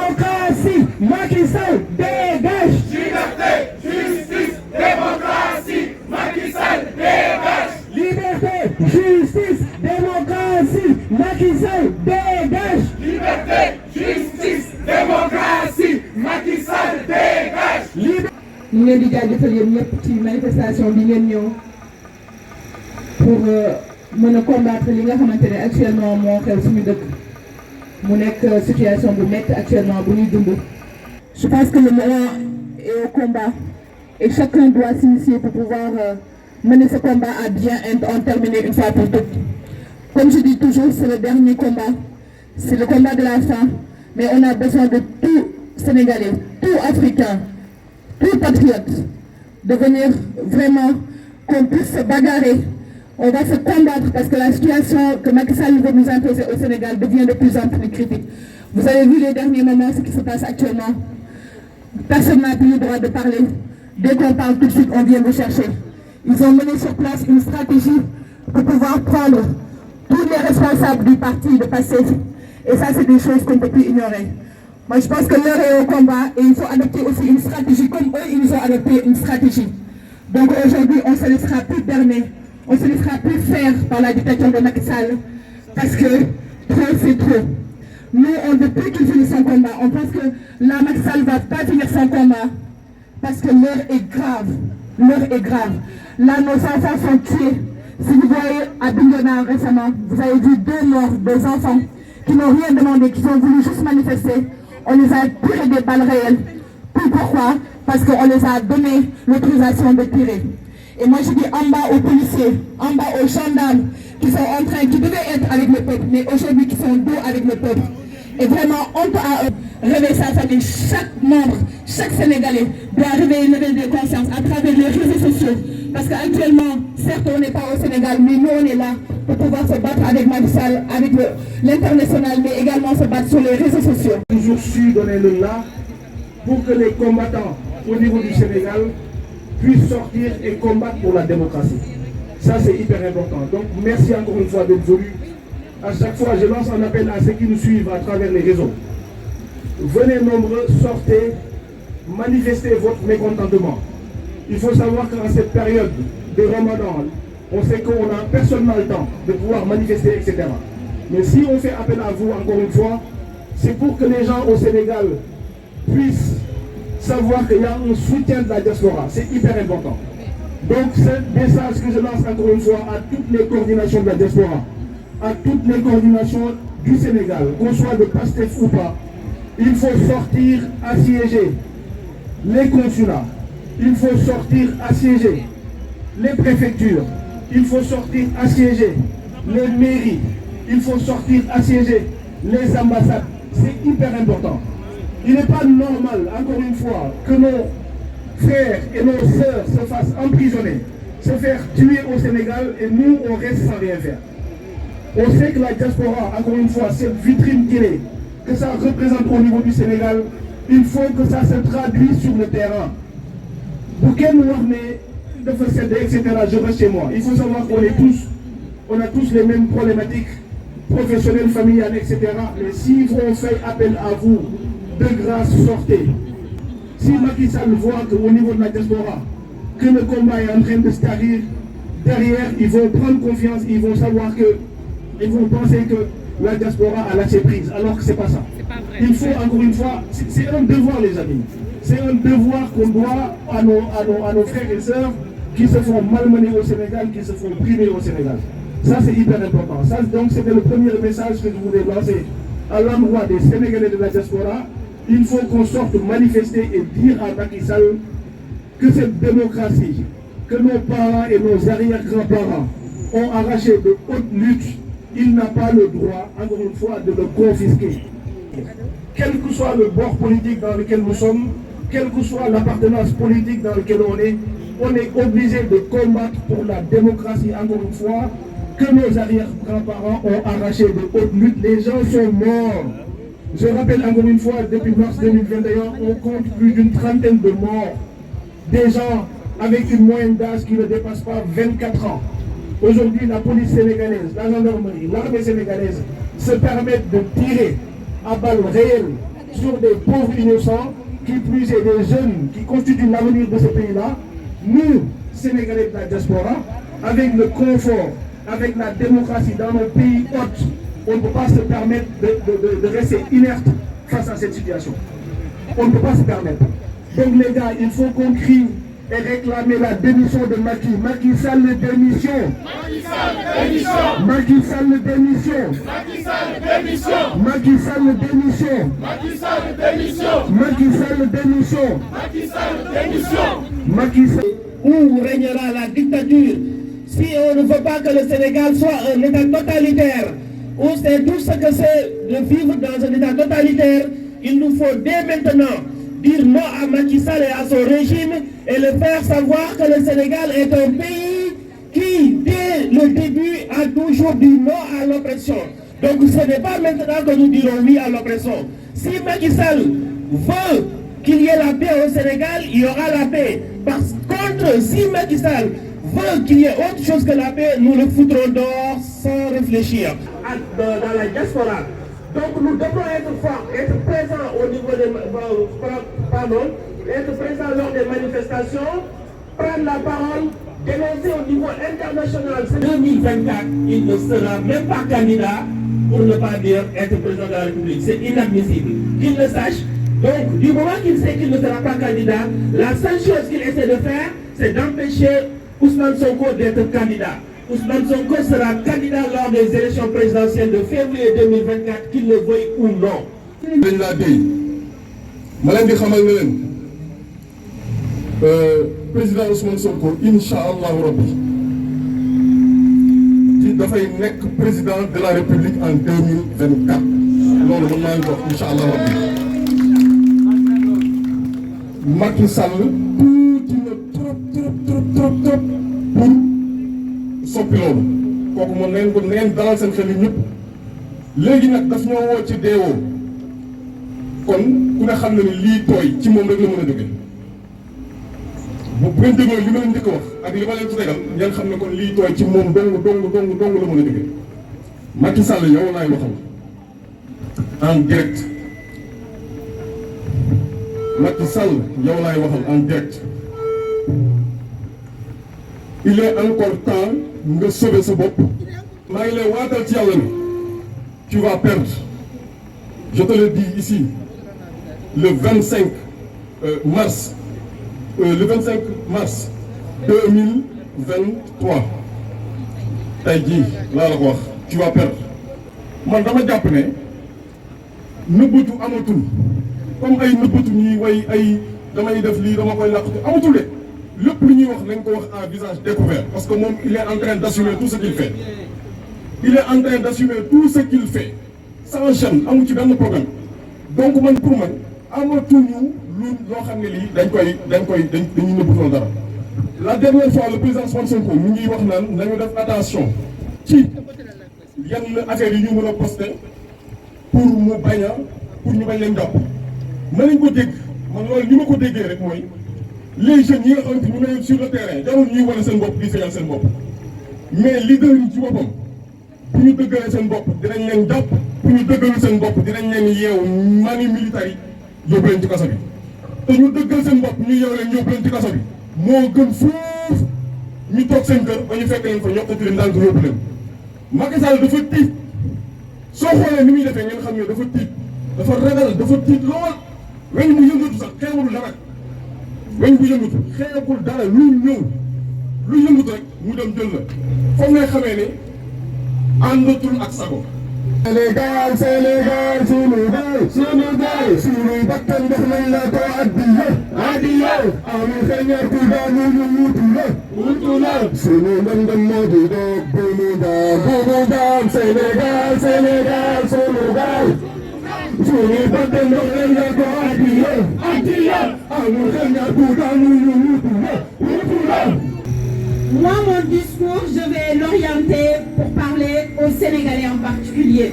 démocratie, Macky Sall, dégage. Liberté, justice, démocratie, Macky Sall, dégage. Liberté, justice, démocratie, Macky Sall, dégage. Liberté, justice, démocratie, Macky Sall, dégage. ñu ngi leen di jaajëfal yéen ñëpp ci manifestation bi ngeen ñëw pour mën a combattre li nga xamante ne actuellement moo xew suñu dëkk mu nekk situation bu métti actuellement bu ñuy dund. Je pense que le moment est au combat et chacun doit s'initier pour pouvoir mener ce combat à bien en terminer une fois pour toutes. Comme je dis toujours, c'est le dernier combat, c'est le combat de la fin, mais on a besoin de tout Sénégalais, tout Africain, tout patriote, de venir vraiment qu'on puisse se bagarrer. On va se combattre parce que la situation que Macky Sall veut nous imposer au Sénégal devient de plus en plus critique. Vous avez vu les derniers moments, ce qui se passe actuellement. Personne n'a plus le droit de parler. Dès qu'on parle tout de suite, on vient vous chercher. Ils ont mené sur place une stratégie pour pouvoir prendre tous les responsables du parti de passer. Et ça, c'est des choses qu'on ne peut plus ignorer. Moi, je pense que l'heure est au combat et il faut adopter aussi une stratégie comme eux, ils ont adopté une stratégie. Donc aujourd'hui, on ne se laissera plus berner, on ne se laissera plus faire par la dictature de Macky Sall parce que trop, c'est trop. Nous, depuis qu'il finit son combat, on pense que là, Macky Sall ne va pas finir son combat parce que l'heure est grave. L'heure est grave. Là, nos enfants sont tués. Si vous voyez à Bignona récemment, vous avez vu 2 morts, 2 enfants qui n'ont rien demandé, qui ont voulu juste manifester. On les a tiré des balles réelles. Pourquoi? Parce qu'on les a donné l'autorisation de tirer. Et moi je dis en bas aux policiers, en bas aux gendarmes qui sont en train, qui devaient être avec le peuple, mais aujourd'hui qui sont dos avec le peuple. Et vraiment, on peut réveiller sa famille. Chaque membre, chaque Sénégalais doit réveiller une nouvelle de conscience à travers les réseaux sociaux. Parce qu'actuellement, certes on n'est pas au Sénégal, mais nous on est là pour pouvoir se battre avec Macky Sall, avec l'international, mais également se battre sur les réseaux sociaux. Toujours su donner le là pour que les combattants au niveau du Sénégal puissent sortir et combattre pour la démocratie. Ça c'est hyper important. Donc merci encore une fois d'être venu. À chaque fois, je lance un appel à ceux qui nous suivent à travers les réseaux. Venez nombreux, sortez, manifestez votre mécontentement. Il faut savoir qu'en cette période de Ramadan, on sait qu'on a personne n'a le temps de pouvoir manifester, etc. Mais si on fait appel à vous, encore une fois, c'est pour que les gens au Sénégal puissent savoir qu'il y a un soutien de la diaspora. C'est hyper important. Donc, c'est un message que je lance encore une fois à toutes les coordinations de la diaspora, à toutes les coordinations du Sénégal, qu'on soit de PASTEF ou pas. Il faut sortir assiéger les consulats, il faut sortir assiéger les préfectures, il faut sortir assiéger les mairies, il faut sortir assiéger les ambassades. C'est hyper important. Il n'est pas normal, encore une fois, que nos frères et nos sœurs se fassent emprisonner, se faire tuer au Sénégal et nous, on reste sans rien faire. On sait que la diaspora, encore une fois, cette vitrine qu'il est, que ça représente au niveau du Sénégal, il faut que ça se traduise sur le terrain. Pour qu'elle nous de faire etc., je reste chez moi. Il faut savoir qu'on on a tous les mêmes problématiques professionnelles, familiales, etc. Mais si on fait appel à vous, de grâce, sortez. Si Macky Sall voit qu'au niveau de la diaspora, que le combat est en train de se tarir, derrière, ils vont prendre confiance, ils vont savoir que, ils vont penser que la diaspora a lâché prise, alors que c'est pas ça. Il faut encore une fois, c'est un devoir les amis. C'est un devoir qu'on doit à nos frères et sœurs qui se font malmener au Sénégal, qui se font priver au Sénégal. Ça c'est hyper important. Ça, donc c'était le premier message que je voulais lancer à l'endroit des Sénégalais de la diaspora. Il faut qu'on sorte manifester et dire à Macky Sall que cette démocratie, que nos parents et nos arrière-grands-parents ont arraché de hautes luttes, il n'a pas le droit, encore une fois, de le confisquer. Quel que soit le bord politique dans lequel nous sommes, quelle que soit l'appartenance politique dans laquelle on est obligé de combattre pour la démocratie, encore une fois, que nos arrière-grands-parents ont arraché de hautes luttes. Les gens sont morts. Je rappelle encore une fois, depuis mars 2021, on compte plus d'une trentaine de morts. Des gens avec une moyenne d'âge qui ne dépasse pas 24 ans. Aujourd'hui, la police sénégalaise, la gendarmerie, l'armée sénégalaise se permettent de tirer à balles réelles sur des pauvres innocents, qui plus est des jeunes qui constituent l'avenir de ce pays-là. Nous, Sénégalais de la diaspora, avec le confort, avec la démocratie dans nos pays hôtes, on ne peut pas se permettre de rester inerte face à cette situation. On ne peut pas se permettre. Donc les gars, il faut qu'on crie et réclamer la démission de Macky. Macky Sall, démission. Macky Sall, démission. Macky Sall, démission. Macky Sall, démission. Macky Sall, démission. Macky Sall, démission. Macky Sall, démission. Macky Sall, démission. Macky Sall. Où régnera la dictature si on ne veut pas que le Sénégal soit un État totalitaire, où c'est tout ce que c'est de vivre dans un État totalitaire, il nous faut dès maintenant dire non à Macky Sall et à son régime et le faire savoir que le Sénégal est un pays qui, dès le début, a toujours dit non à l'oppression. Donc ce n'est pas maintenant que nous dirons oui à l'oppression. Si Macky Sall veut qu'il y ait la paix au Sénégal, il y aura la paix. Par contre, si Macky Sall veut qu'il y ait autre chose que la paix, nous le foutrons dehors sans réfléchir. Dans la diaspora. Donc nous devons être forts, être présents au niveau des être présents lors des manifestations, prendre la parole, dénoncer au niveau international. 2024, il ne sera même pas candidat, pour ne pas dire être président de la République. C'est inadmissible. Qu'il le sache. Donc, du moment qu'il sait qu'il ne sera pas candidat, la seule chose qu'il essaie de faire, c'est d'empêcher Ousmane Sonko d'être candidat. Ousmane Sonko sera candidat lors des élections présidentielles de février 2024, qu'il le veuille ou non. dañ laa déy ma leen di xamal ne leen président Ousmane Sonko incha allahu rabbi ci dafay nekk président de la République en 2024 loolu mën naa leen wax incha allahu rabbi. Macky Sall tuuti na trop pour soppi loolu kooku moom neen ko neen dalal seen xel yi ñëpp léegi nag daf ñoo woo ci deewoo kon ku ne xam ne ni lii tooy ci moom rek la mën a jóge bu ngeen dégloo li ma leen njëkk a wax ak li ma leen ci tegal ngeen xam ne kon lii tooy ci moom dong la mën a jóge. Macky Sall yow laay waxal en direct Macky Sall yow laay waxal en direct il est encore temps nga sauver sa bopp. maa ngi lay waatal ci yàlla ni tu vas perdre je te le dis ici le 25 mars 2023 tey jii laa la ko wax tu vas perdre. man dama jàpp ne nëbbatu amatul comme ay nëbbatu ñuy way ay damay def lii dama koy làqatu amatul de lépp lu ñuy wax nañ ko wax à visage découvert parce que moom il est en train d'assumer tout ce qu'il fait. Il est en train d'assumer tout ce qu'il fait sans gêne amu ci benn problème donc man pour man amatuñu lu loo xam ne lii dañuy nëbbatoon dara. La dernière fois le président Ousmane Sonko mu ngi wax naan nañu def attention ci yenn affaires yi ñu mën a posté pour ñu bañ leen jàpp. mën nañ ko dégg man loolu li ma ko déggee rek mooy les jeunes yi nga xamante ñu ne sur le terrain jarul ñuy wane seen bopp di feeñal seen bopp mais leader yi ci boppam. bu ñu dëggalee seen bopp dinañ leen jàpp bu ñu dëggalu seen bopp dinañ leen yeew mani militaire yi yóbbu leen ci kaso bi te ñu dëggal seen bopp ñu yeew leen yóbbu leen ci kaso bi moo gën fuuf ñu toog seen kër ba ñu fekk leen fa ñokkati leen daal ko yóbbu leen. Macky Sall dafa tiit soo xoolee ni muy defee ngeen xam ne dafa tiit dafa ragal dafa tiit lool weñ bu yëngatu sax xeebul dara weñ bu yëngatu xeebul dara lu ñëw lu yëngatu rek mu dem jël la foog ngay xamee ne. àndatul ak sago. Sénégal suñu bakkan jox nañ la ko addiya amul xeñar ku daanu ñu wutu la suñu ndam moo di doog buumu daam Sénégal suñu bakkan jox nañ la ko addiya amul xeñar ku daanu ñu wutu la. Moi, mon discours, je vais l'orienter pour parler aux Sénégalais en particulier.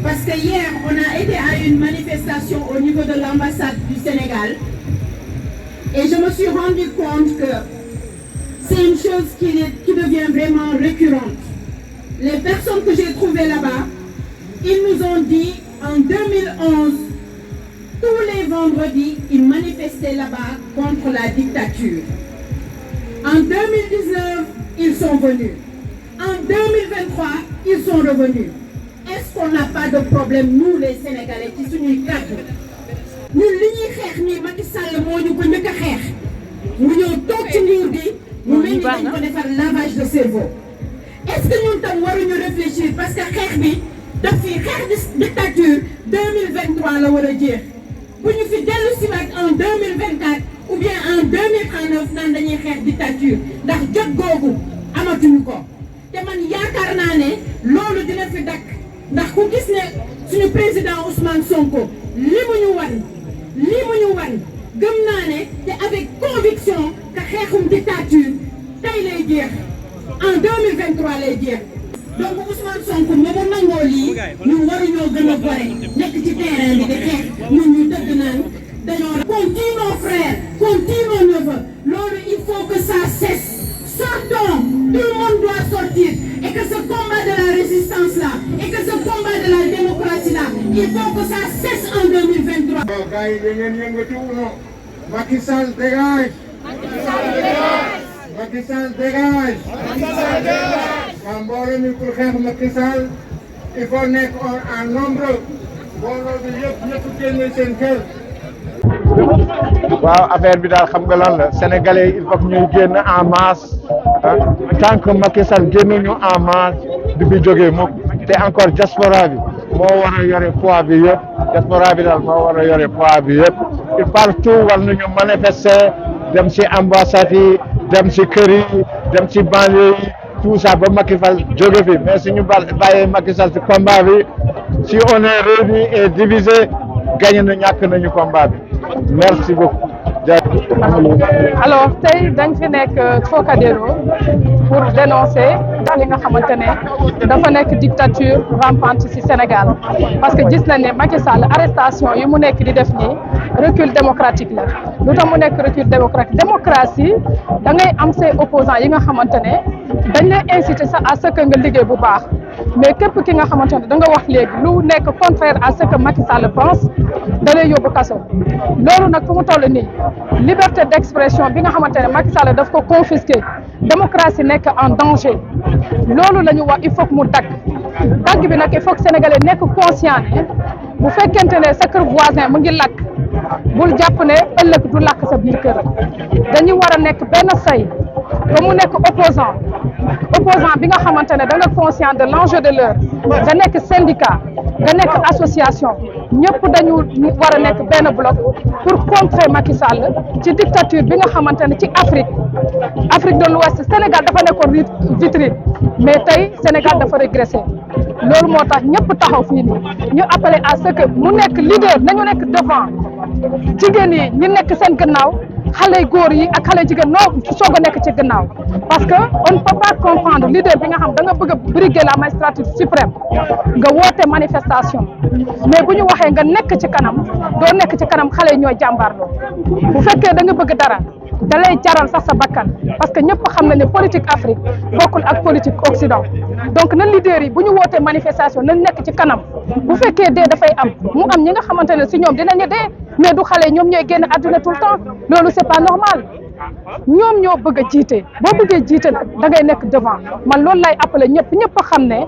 Parce que hier, on a été à une manifestation au niveau de l'ambassade du Sénégal. Et je me suis rendu compte que c'est une chose qui devient vraiment récurrente. Les personnes que j'ai trouvées là-bas, ils nous ont dit en 2011, tous les vendredis, ils manifestaient là-bas contre la dictature. En 2019, ils sont venus. En 2023, ils sont revenus. Est-ce qu'on n'a pas de problème, nous les Sénégalais, qui sont les cadres? Nous, nous, Macky Sall, nous, nous, lavage de cerveau. Est-ce que nous devons réfléchir? Parce que depuis la dictature 2023, la dire. Pour nous faire en 2024 ou bien en 2039, nous avons une dictature. Dans le Gogo, amatuñu ko. Te man yaakaar naa ne loolu dina fi dakk ndax ku gis ne suñu président Ousmane Sonko li mu ñu wan gëm naa ne te avec conviction que xeexum dictature tey lay jeex en 2023 lay jeex. Donc Ousmane Sonko moomu nangoo lii ñu waruñoo gën a gore nekk ci terrain bi di xeex ñun ñu dëgg naan dañoo continue nos frères continue nos neveux loolu il faut que ça cesse. Sortons, tout le monde doit sortir et que ce combat de la résistance là et que ce combat de la démocratie là, il faut que ça cesse en 2023. Macky Sall dégage. Macky Sall dégage. Mbooloo mi pour xeex Macky Sall il faut nekk en nombre mbooloo bi ñëpp génne seen kër. waaw affaire bi daal xam nga lan la sénégalais il faut que ñuy génn en masse tant que Macky Sall génnuñu en masse du fi jógee moom te encore diaspora bi moo war a yore poids bi yëpp diaspora bi daal moo war a yore poids bi yëpp il partout war nañu manifester dem ci ambassade yi dem ci kër yi dem ci banlieue yi tout ça ba Macky Sall jóge fi mais suñu bàyyee Macky Sall ci combat bi si on est réuni et divisé gagné na ñàkk nañu combat bi. Merci beaucoup. Alors tey dañ fi nekk Trocadéro pour dénoncer li nga xamante ne dafa nekk dictature rampante ci Sénégal parce que gis nañ ne Macky Sall arrestation yi mu nekk di def nii recul démocratique la lu tax mu nekk recul démocratique démocratie da ngay am say opposants yi nga xamante ne dañ lay inciter sax à ce que nga liggéey bu baax mais képp ki nga xamante ne da nga wax léegi lu nekk contraire à ce que Macky Sall pense da lay yóbbu kaso loolu nag fu mu toll nii liberté d'expression bi nga xamante ne Macky Sall daf ko confisqué démocratie nekk en danger loolu la ñu wax il faut que mu dagg bi nag il faut que sénégalais nekk conscient ne bu fekkente ne sa kër voisin mu ngi lakk bul jàpp ne ëllëg du lakk sa biir kër dañuy war a nekk benn say ba mu nekk opposant bi nga xamante ne da nga conscient de l'enjeu de l'heure nga nekk syndicat nga nekk association ñëpp dañu war a nekk benn bloc pour contrer Macky Sall ci dictature bi nga xamante ne ci Afrique de l'Ouest Sénégal dafa nekkoon vitrine mais tey Sénégal dafa régressé loolu moo tax ñëpp taxaw fii nii ñu appelé à ce que mu nekk leader nañu nekk devant jigéen yi ñu nekk seen gannaaw xale góor yi ak xale jigéen noo soog a nekk ci gannaaw parce que on ne peut pas comprendre leader bi nga xam da nga bëgg a briguer la magistrature suprême nga woote manifestation mais bu ñu waxee nga nekk ci kanam doo nekk ci kanam xale yi ñooy jàmbaarloo bu fekkee da nga bëgg dara da lay jaral sax sa bakkan parce que ñëpp xam na ne politique Afrique bokkul ak politique Occident donc na leader yi bu ñu wootee manifestation nañ nekk ci kanam bu fekkee dee dafay am mu am ñi nga xamante ne si ñoom dinañu dee mais du xale ñoom ñooy génn àdduna tout le temps loolu c'est pas normal ñoom ñoo bëgg a jiite boo bëggee jiite nag da ngay nekk devant man loolu lay appelé ñëpp xam ne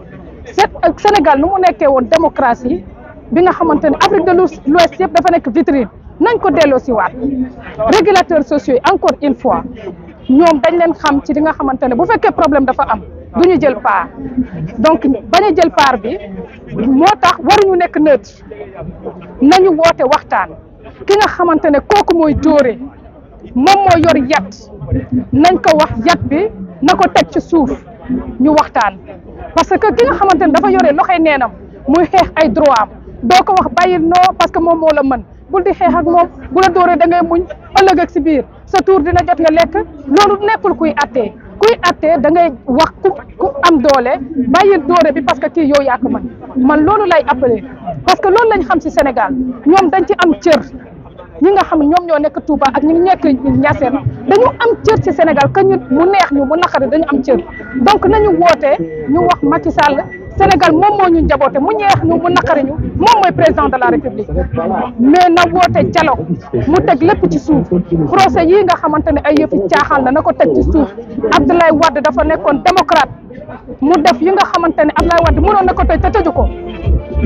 Sénégal nu mu nekkee woon démocratie bi nga xamante ne Afrique de l'Ouest yëpp dafa nekk vitrine nañ ko delloo si waat régulateurs sociaux yi encore une fois ñoom dañ leen xam ci li nga xamante ne bu fekkee problème dafa am du ñu jël part donc bañ a jël part bi moo tax waruñu nekk neutre nañu woote waxtaan ki nga xamante ne kooku mooy dóore moom moo yor yat nañ ko wax yat bi na ko teg ci suuf ñu waxtaan parce que ki nga xamante ne dafa yore loxoy neenam muy xeex ay droit am doo ko wax bàyyil non parce que moom moo la mën bul di xeex ak moom bu la dóoree da ngay muñ ëllëg ak si biir sa tour dina jot nga lekk loolu nekkul kuy attee da ngay wax ku am doole bàyyil dóore bi parce que kii yow yaa ko mën man loolu lay appelé parce que loolu lañ xam ci Sénégal ñoom dañ ci am cër ñi nga xam ñoom ñoo nekk Touba ak ñi nekk Niassène dañu am cër ci Sénégal que ñu mu neex ñu mu naqari dañu am cër donc nañu woote ñu wax Macky Sall Sénégal moom moo ñu njaboote mu ñeex ñu mu naqari ñu moom mooy président de la République mais na woote dialogue mu teg lépp ci suuf procès yii nga xamante ne ay yëfi caaxaan la na ko teg ci suuf Abdoulaye Wade dafa nekkoon démocrate mu def yi nga xamante ne Abdoulaye Wade mënoon na ko tëj te tëju ko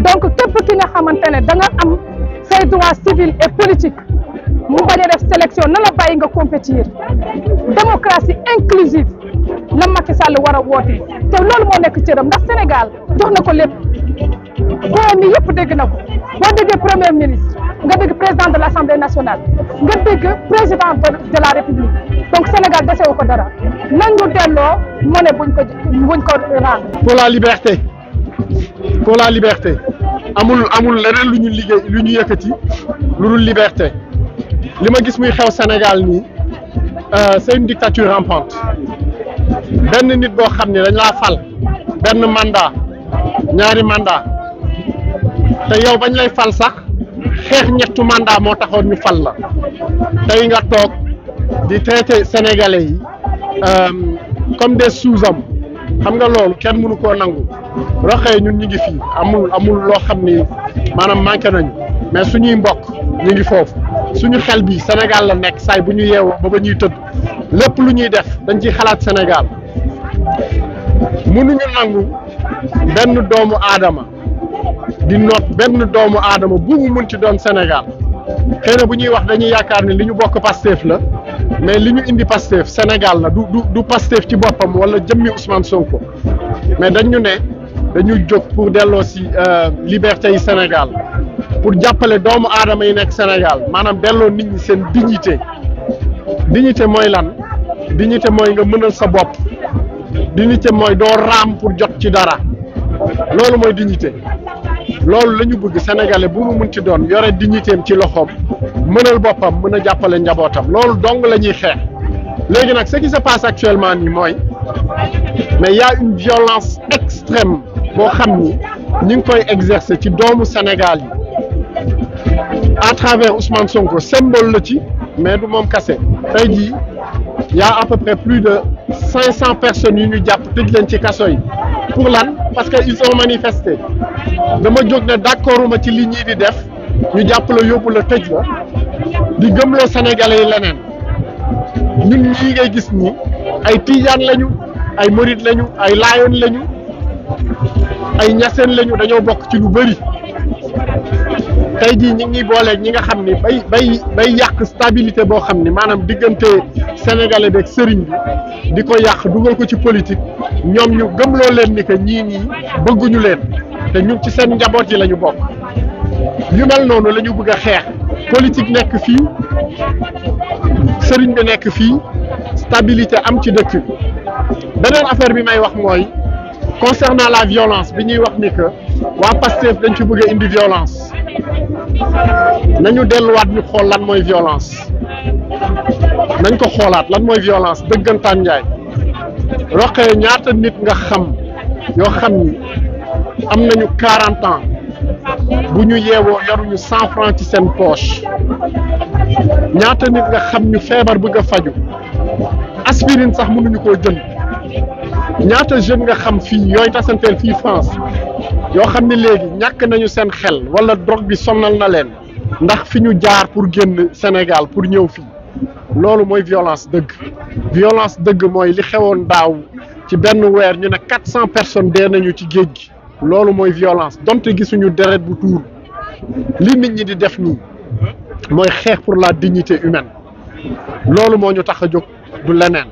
donc képp ki nga xamante ne da nga am say droits civils et politiques mu bañ a def sélection na la bàyyi nga compétir démocratie inclusive la Macky Sall war a woote te loolu moo nekk cëram ndax Sénégal jox na ko lépp mi yëpp dégg na ko boo déggee premier ministre nga dégg président de l'Assemblée nationale nga dégg président de la République donc Sénégal desewu ko dara nañu delloo mu ne buñ ko rendre. pour la liberté amul leneen lu ñu liggéey lu ñu yëkkati lu dul liberté li ma gis muy xew Sénégal nii c'est une dictature rampante benn nit boo xam ne dañ laa fal benn mandat ñaari mandat te yow bañ lay fal sax xeex ñettu mandat moo taxoon ñu fal la tey nga toog di traiter sénégalais yi comme des sous-hommes xam nga loolu kenn mënu koo nangu roxee ñun ñu ngi fii amul loo xam ni maanaam manqué nañu mais suñuy mbokk ñu ngi foofu suñu xel bi Sénégal la nekk saay bu ñu yeewoo ba ñuy tëdd lépp lu ñuy def dañ ciy xalaat Sénégal mënuñu nangu benn doomu aadama di noot benn doomu aadama bu mu mun ci doon Sénégal xëy na bu ñuy wax dañuy yaakaar ne li ñu bokk Pastef la mais li ñu indi Pastef Sénégal la du Pastef ci boppam wala jëmmi Ousmane Sonko mais dañu ne dañu jóg pour delloo si liberté yi Sénégal pour jàppale doomu aadama yi nekk Sénégal maanaam delloo nit ñi seen dignité mooy lan dignité mooy nga mënal sa bopp dignité mooy doo raam pour jot ci dara loolu mooy dignité loolu la ñu bëgg sénégalais bu mu mun ci doon yore dignitéem ci loxoom mënal boppam mën a jàppale njabootam loolu dong la ñuy xeex léegi nag ce qui se passe actuellement nii mooy mais y a une violence extrême boo xam ni ñu ngi koy exercer ci doomu Sénégal yi à travers Ousmane Sonko symbole la ci mais du moom kase tey jii y a à peu près plus de 500 personnes yu ñu jàpp tëj leen ci kaso yi pour lan parce que ils ont manifesté dama jóg ne d'accorduma ci li ñii di def ñu jàpp la yóbbu la tëj la di gëmloo Sénégalais yi leneen ñun ñii ngay gis nii ay Tijaan lañu ay Mouride lañu ay Laayeen lañu ay Ñaseen lañu dañoo bokk ci lu bëri tey jii ñi ngi booleeg ñi nga xam ni bay yàq stabilité boo xam ni maanaam diggante sénégalais beeg sëriñ bi di ko yàq dugal ko ci politique ñoom ñu gëmloo leen ni que ñii nii bëgguñu leen te ñun ci seen njaboot yi la ñu bokk yu mel noonu la ñu bëgg a xeex politique nekk fii sëriñ bi nekk fii stabilité am ci dëkk bi beneen affaire bi may wax mooy concernant la violence bi ñuy wax ni que waa Pastef dañ ci bëgg a indi violence nañu delluwaat ñu xool lan mooy violence nañ ko xoolaat lan mooy violence dëggantaan njaay roqee ñaata nit nga xam yoo xam ni am nañu 40 ans bu ñu yeewoo yoruñu 100 francs ci seen poche ñaata nit nga xam ñu feebar bëgg a faju aspirine sax mënuñu koo jënd ñaata jeune nga xam fii yooyu tasanteel fii France yoo xam ne léegi ñàkk nañu seen xel wala drogue bi sonnal na leen ndax fi ñu jaar pour génn Sénégal pour ñëw fii loolu mooy violence dëgg mooy li xewoon daaw ci benn weer ñu ne 400 personnes dee nañu ci géej gi loolu mooy violence donte gisuñu deret bu tuur li nit ñi di def nii mooy xeex pour la dignité humaine loolu moo ñu tax a jóg du leneen.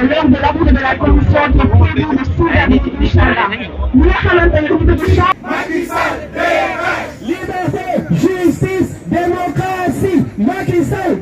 Lors de la bourde de la commission qui est prévue de 6 heures de Inch'Allah. Macky Sall, DRS. Liberté, justice, démocratie. Macky Sall,